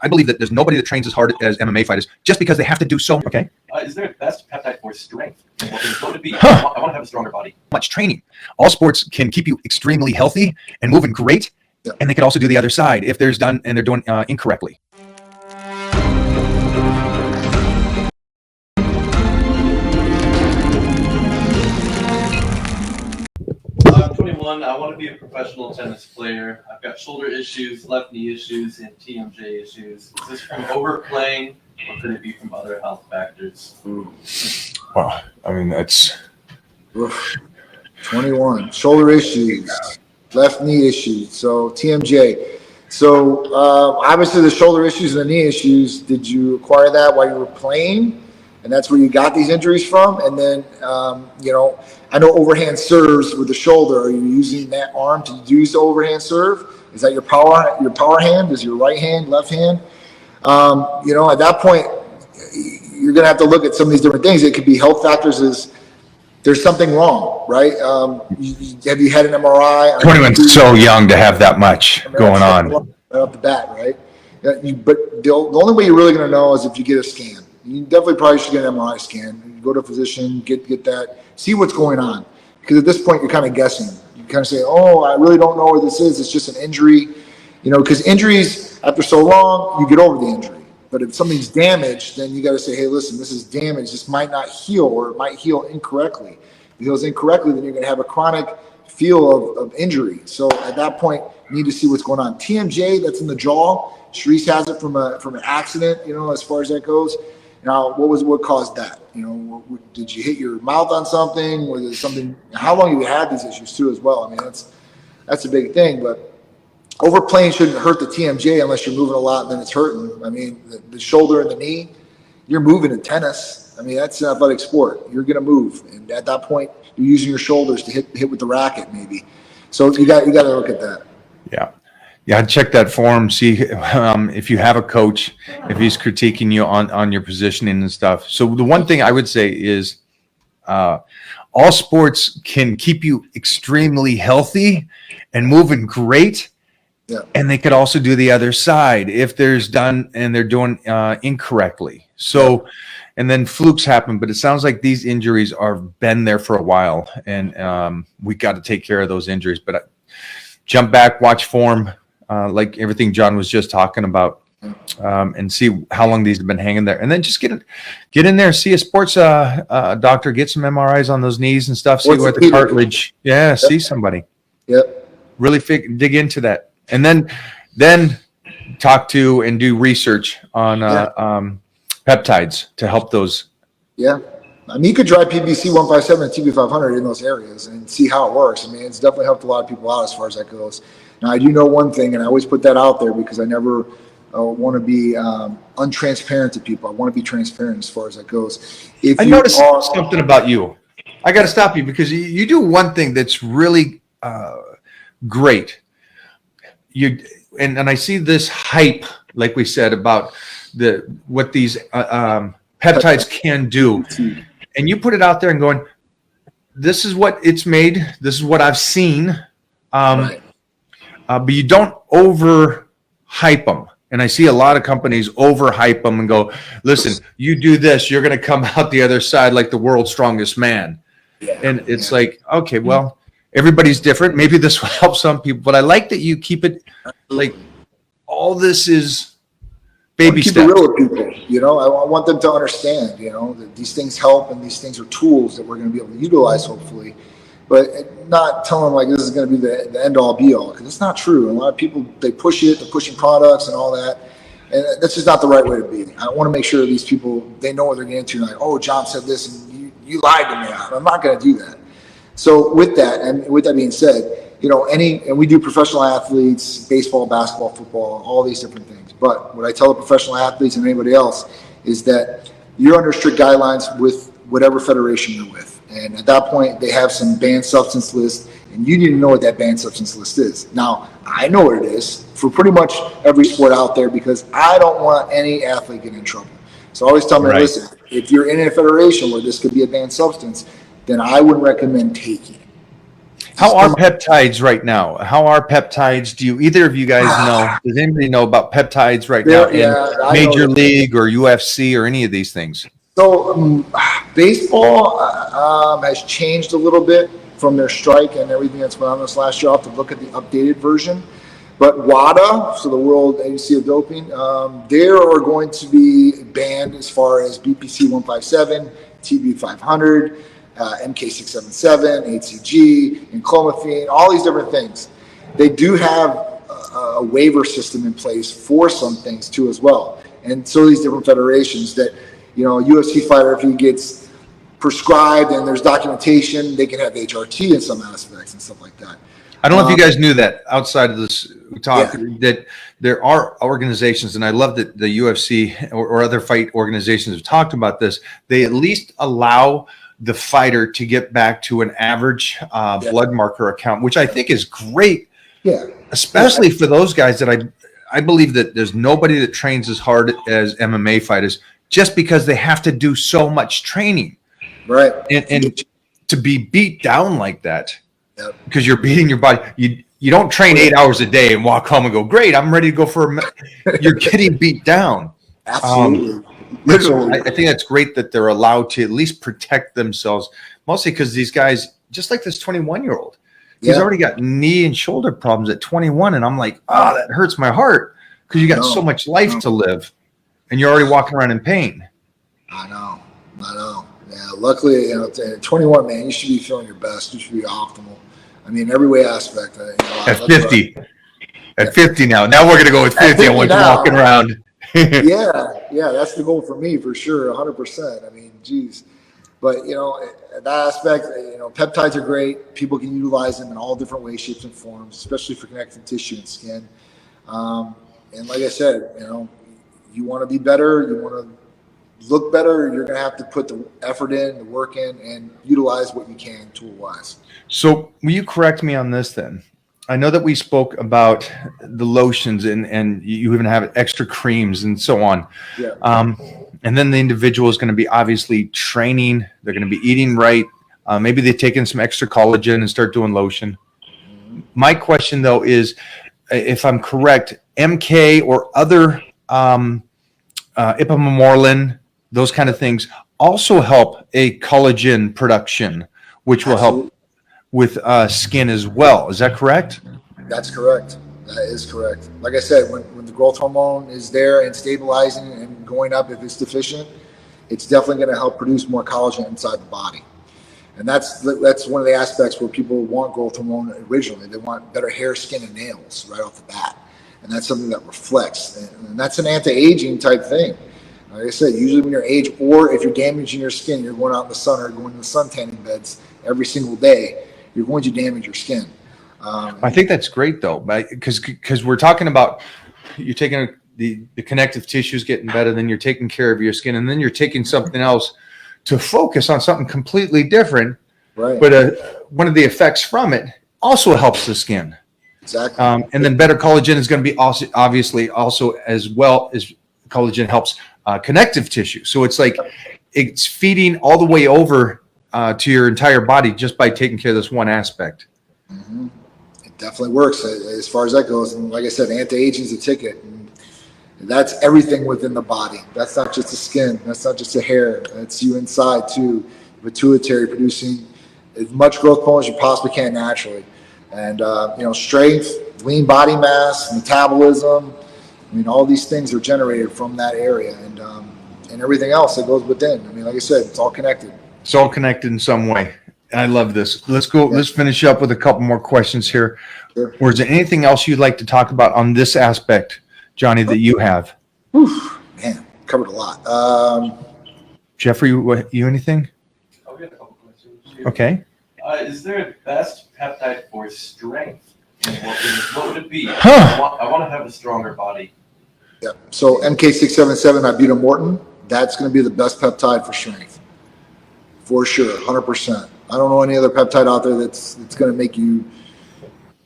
I believe that there's nobody that trains as hard as MMA fighters just because they have to do so. Okay. Is there a best peptide for strength? What is going to be? I want to have a stronger body. Much training. All sports can keep you extremely healthy and moving great, and they could also do the other side if there's done and they're doing incorrectly. 21. I want to be a professional tennis player. I've got shoulder issues, left knee issues, and TMJ issues. Is this from overplaying, or could it be from other health factors? Wow, I mean that's 21. Shoulder issues, left knee issues. So TMJ. So obviously the shoulder issues and the knee issues. Did you acquire that while you were playing? And that's where you got these injuries from. And then, I know overhand serves with the shoulder. Are you using that arm to use the overhand serve? Is that your power hand? Is your right hand, left hand? At that point, you're going to have to look at some of these different things. It could be health factors. There's something wrong, right? Have you had an MRI? 21's so young to have that much going on. Right off the bat, right? But the only way you're really going to know is if you get a scan. You definitely probably should get an MRI scan. You go to a physician, get that, see what's going on. Because at this point, you're kind of guessing. You kind of say, oh, I really don't know what this is. It's just an injury. Because injuries, after so long, you get over the injury. But if something's damaged, then you got to say, hey, listen, this is damaged. This might not heal, or it might heal incorrectly. If it heals incorrectly, then you're going to have a chronic feel of injury. So at that point, you need to see what's going on. TMJ, that's in the jaw. Sharice has it from an accident, as far as that goes. Now, what caused that? Did you hit your mouth on something? Was it something? How long have you had these issues too, as well? I mean, that's a big thing. But overplaying shouldn't hurt the TMJ unless you're moving a lot, then it's hurting. I mean, the shoulder and the knee, you're moving in tennis. I mean, that's an athletic sport. You're going to move, and at that point, you're using your shoulders to hit with the racket, maybe. So you got to look at that. Yeah, check that form. See if you have a coach, if he's critiquing you on your positioning and stuff. So the one thing I would say is all sports can keep you extremely healthy and moving great. Yeah. And they could also do the other side if there's done and they're doing incorrectly. So, and then flukes happen, but it sounds like these injuries are been there for a while, and we got to take care of those injuries. But jump back, watch form. Like everything John was just talking about, and see how long these have been hanging there, and then just get in there, see a sports doctor, get some MRIs on those knees and stuff, see what the cartilage. Yeah, see somebody. Yep. Really dig into that, and then talk to and do research on peptides to help those. Yeah. I mean, you could try PBC 157 and TB 500 in those areas and see how it works. I mean, it's definitely helped a lot of people out as far as that goes. Now, I do know one thing, and I always put that out there because I never want to be untransparent to people. I want to be transparent as far as that goes. I noticed something about you. I got to stop you because you do one thing that's really great. And I see this hype, like we said, about what these peptides can do. And you put it out there and going, this is what it's made. This is what I've seen. Right. But you don't overhype them. And I see a lot of companies overhype them and go, listen, you do this, you're going to come out the other side like the world's strongest man. Yeah. And it's like, okay, well, everybody's different. Maybe this will help some people. But I like that you keep it like all this is baby steps. Keep it real with people. I want them to understand, that these things help and these things are tools that we're going to be able to utilize, hopefully. But not telling them like this is going to be the end all be all, because it's not true. And a lot of people, they push it, they're pushing products and all that. And that's just not the right way to be. I want to make sure that these people, they know what they're getting into. Like, oh, John said this and you lied to me. I'm not going to do that. So with that being said, and we do professional athletes, baseball, basketball, football, all these different things. But what I tell the professional athletes and anybody else is that you're under strict guidelines with whatever federation you're with. And at that point, they have some banned substance list, and you need to know what that banned substance list is. Now, I know what it is for pretty much every sport out there because I don't want any athlete getting in trouble. So I always tell them, listen, if you're in a federation where this could be a banned substance, then I would recommend taking it. How are peptides right now? How are peptides? Do you either of you guys know? Does anybody know about peptides right now in I know Major that. League or UFC or any of these things? So baseball has changed a little bit from their strike and everything that's went on this last year. I'll have to look at the updated version. But WADA, so the World Agency of Doping, they are going to be banned as far as BPC 157, TB 500, MK 677, HCG, and clomiphene, all these different things. They do have a waiver system in place for some things too as well. And so these different federations that, you know, a UFC fighter, if he gets prescribed and there's documentation, they can have HRT in some aspects and stuff like that. I don't know if you guys knew that outside of this talk, Yeah. that there are organizations, and I love that the UFC or other fight organizations have talked about this. They at least allow the fighter to get back to an average blood marker account, which I think is great. Yeah. Especially for those guys that I believe that there's nobody that trains as hard as MMA fighters just because they have to do so much training. Right. And to be beat down like that, Yep. because you're beating your body. You don't train 8 hours a day and walk home and go, great, I'm ready to go for you're getting beat down. Absolutely. So I think that's great that they're allowed to at least protect themselves, mostly because these guys, just like this 21-year-old, he's already got knee and shoulder problems at 21. And I'm like, oh, that hurts my heart because you got so much life to live and you're already walking around in pain. I know. Yeah, luckily, you know, at 21, man, you should be feeling your best. You should be optimal. I mean, every way aspect. You know, at 50. At 50 now. Now we're going to go with 50. I want you walking around. yeah, that's the goal for me for sure, 100%. I mean, geez. But, you know, that aspect, you know, peptides are great. People can utilize them in all different ways, shapes, and forms, especially for connective tissue and skin. And like I said, you know, you want to be better, you want to look better, you're going to have to put the effort in, the work in, and utilize what you can tool-wise. So will you correct me on this then? I know that we spoke about the lotions and you even have extra creams and so on. Yeah. And then the individual is going to be obviously training. They're going to be eating right. Maybe they've taken some extra collagen and start doing lotion. My question, though, is if I'm correct, MK or other ipamorelin, those kind of things also help a collagen production, which will help with skin as well. Is that correct? That's correct. That is correct. Like I said, when the growth hormone is there and stabilizing and going up, if it's deficient, it's definitely going to help produce more collagen inside the body. And that's one of the aspects where people want growth hormone originally. They want better hair, skin, and nails right off the bat. And that's something that reflects. And that's an anti-aging type thing. Like I said, usually when you're age, or if you're damaging your skin, you're going out in the sun or going to the sun tanning beds every single day, you're going to damage your skin. I think that's great, though, because we're talking about you're taking the connective tissues getting better, then you're taking care of your skin, and then you're taking something else to focus on something completely different. Right. But one of the effects from it also helps the skin. Exactly. And then better collagen is going to be also obviously also as well as collagen helps connective tissue. So it's like it's feeding all the way over to your entire body just by taking care of this one aspect. Mm-hmm. It definitely works as far as that goes. And like I said, anti-aging is a ticket. And that's everything within the body. That's not just the skin. That's not just the hair. That's you inside too. Pituitary producing as much growth hormone as you possibly can naturally. And, you know, strength, lean body mass, metabolism. I mean, all these things are generated from that area and everything else that goes within. I mean, like I said, it's all connected. It's all connected in some way. I love this. Let's go. Yeah. Let's finish up with a couple more questions here. Sure. Or is there anything else you'd like to talk about on this aspect, Johnny, that you have? Man, covered a lot. Jeffrey, you anything? I'll get a couple questions here. Okay. Is there a best peptide for strength? And what would it be? Huh. I want to have a stronger body. Yeah. So MK677 ibutamoren, that's going to be the best peptide for strength. For sure, 100%. I don't know any other peptide out there that's going to make you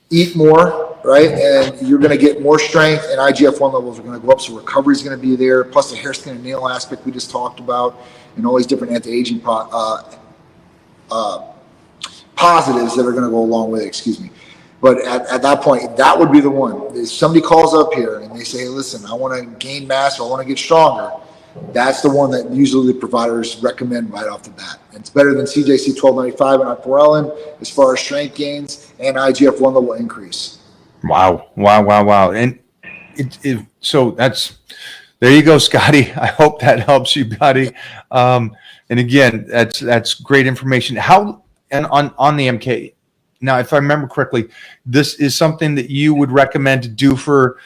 eat more, right? And you're going to get more strength, and IGF-1 levels are going to go up, so recovery is going to be there. Plus the hair, skin, and nail aspect we just talked about, and all these different anti-aging positives that are going to go along with it, excuse me. But at that point, that would be the one. If somebody calls up here and they say, hey, listen, I want to gain mass or I want to get stronger, that's the one that usually the providers recommend right off the bat. And it's better than CJC 1295 and ipamorelin as far as strength gains and IGF-1 level increase. Wow. And so there you go, Scotty. I hope that helps you, buddy. And again, that's great information. How, and on the MK, now, if I remember correctly, this is something that you would recommend to do for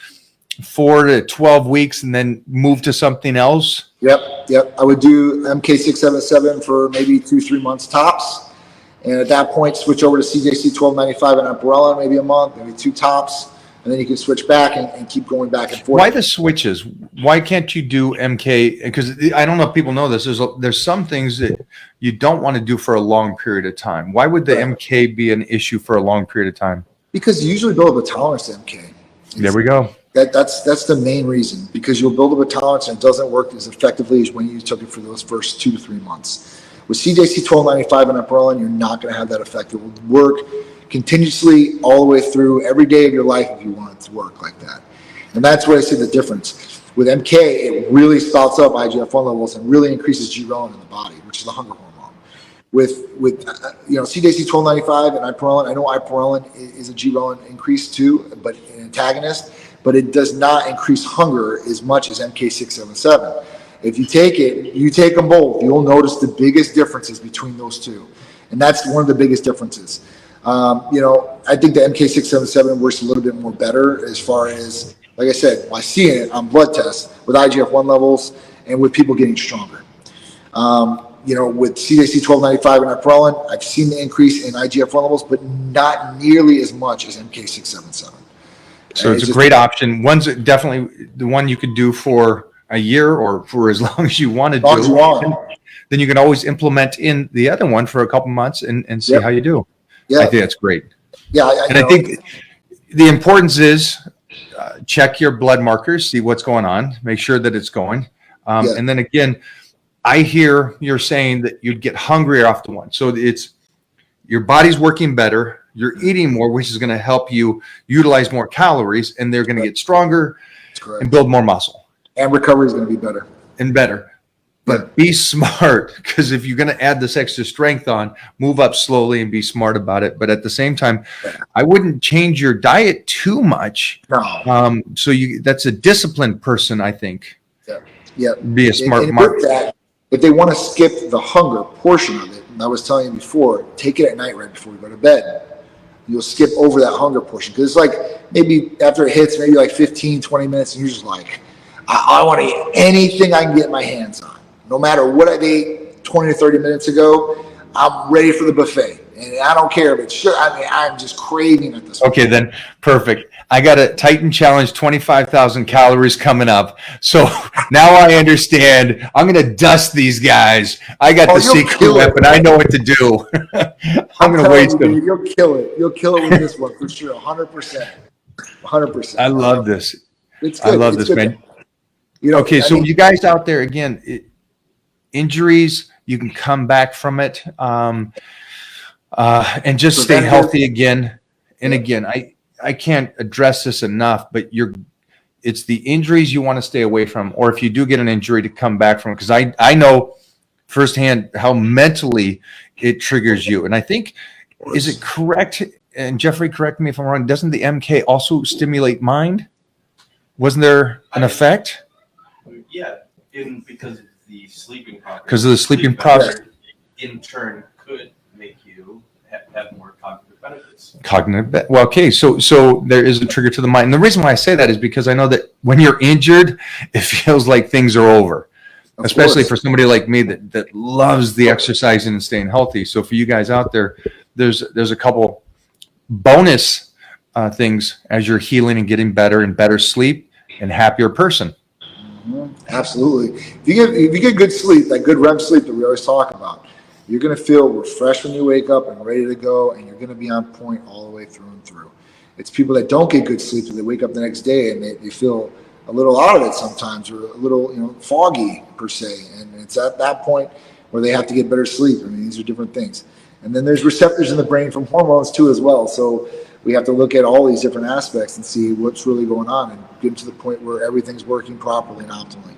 4 to 12 weeks and then move to something else? Yep. I would do MK677 for maybe 2-3 months tops. And at that point, switch over to CJC 1295 and ipamorelin, maybe a month, maybe 2 tops. And then you can switch back and keep going back and forth. Why the switches? Why can't you do MK? Because I don't know if people know this. There's some things that you don't want to do for a long period of time. Why would the MK be an issue for a long period of time? Because you usually build up a tolerance to MK. There we go. That's the main reason, because you'll build up a tolerance and it doesn't work as effectively as when you took it for those first 2 to 3 months. With CJC 1295 and ipamorelin, you're not going to have that effect. It will work continuously all the way through every day of your life if you want it to work like that. And that's where I see the difference. With MK, it really spouts up IGF-1 levels and really increases G-relin in the body, which is the hunger hormone. With CJC 1295 and ipamorelin, I know ipamorelin is a G-relin increase too, but an antagonist, but it does not increase hunger as much as MK677. If you take it, you take them both, you'll notice the biggest differences between those two. And that's one of the biggest differences. I think the MK677 works a little bit more better as far as, like I said, I see it on blood tests with IGF-1 levels and with people getting stronger. With CJC 1295 and ipamorelin, I've seen the increase in IGF-1 levels, but not nearly as much as MK677. So it's a great option. One's definitely the one you could do for a year or for as long as you want to do. Then you can always implement in the other one for a couple months and see how you do. Yeah, I think that's great. Yeah, I think the importance is check your blood markers, see what's going on, make sure that it's going. And then again, I hear you're saying that you'd get hungrier off the one. So it's your body's working better, you're eating more, which is going to help you utilize more calories, and they're going to get stronger and build more muscle. And recovery is going to be better. And better. But be smart, because if you're going to add this extra strength on, move up slowly and be smart about it. But at the same time, I wouldn't change your diet too much. No. So that's a disciplined person, I think. Yeah. Be a smart market. If they want to skip the hunger portion of it, and I was telling you before, take it at night right before you go to bed. You'll skip over that hunger portion. Because it's like maybe after it hits, maybe like 15, 20 minutes, and you're just like, I want to eat anything I can get my hands on. No matter what I ate 20 or 30 minutes ago, I'm ready for the buffet. And I don't care if it's sure. I'm just craving at this point. Okay, then perfect. I got a Titan Challenge 25,000 calories coming up. So now I understand. I'm going to dust these guys. I got the secret weapon. I know what to do. I'm going to waste them. You'll kill it. You'll kill it with this one for sure. 100%. 100%. I love this. It's good. I love this, man. Okay, so you guys out there, again, injuries, you can come back from it and just stay healthy again. And again, I can't address this enough, but it's the injuries you want to stay away from, or if you do get an injury, to come back from, because I know firsthand how mentally it triggers you. And I think, is it correct, and Jeffrey, correct me if I'm wrong, doesn't the MK also stimulate mind? Wasn't there an effect? Yeah, because of the sleeping process. Because of the sleeping process. In turn, could make you have more cognitive benefits. Well, okay, so there is a trigger to the mind. And the reason why I say that is because I know that when you're injured, it feels like things are over. Especially for somebody like me that loves the exercising and staying healthy. So for you guys out there, there's a couple bonus things as you're healing and getting better and better sleep and happier person. Absolutely. If you get good sleep, that good REM sleep that we always talk about, you're going to feel refreshed when you wake up and ready to go, and you're going to be on point all the way through and through. It's people that don't get good sleep and they wake up the next day and they feel a little out of it sometimes, or a little foggy per se, and it's at that point where they have to get better sleep. I mean, these are different things. And then there's receptors in the brain from hormones too as well. So we have to look at all these different aspects and see what's really going on and get to the point where everything's working properly and optimally.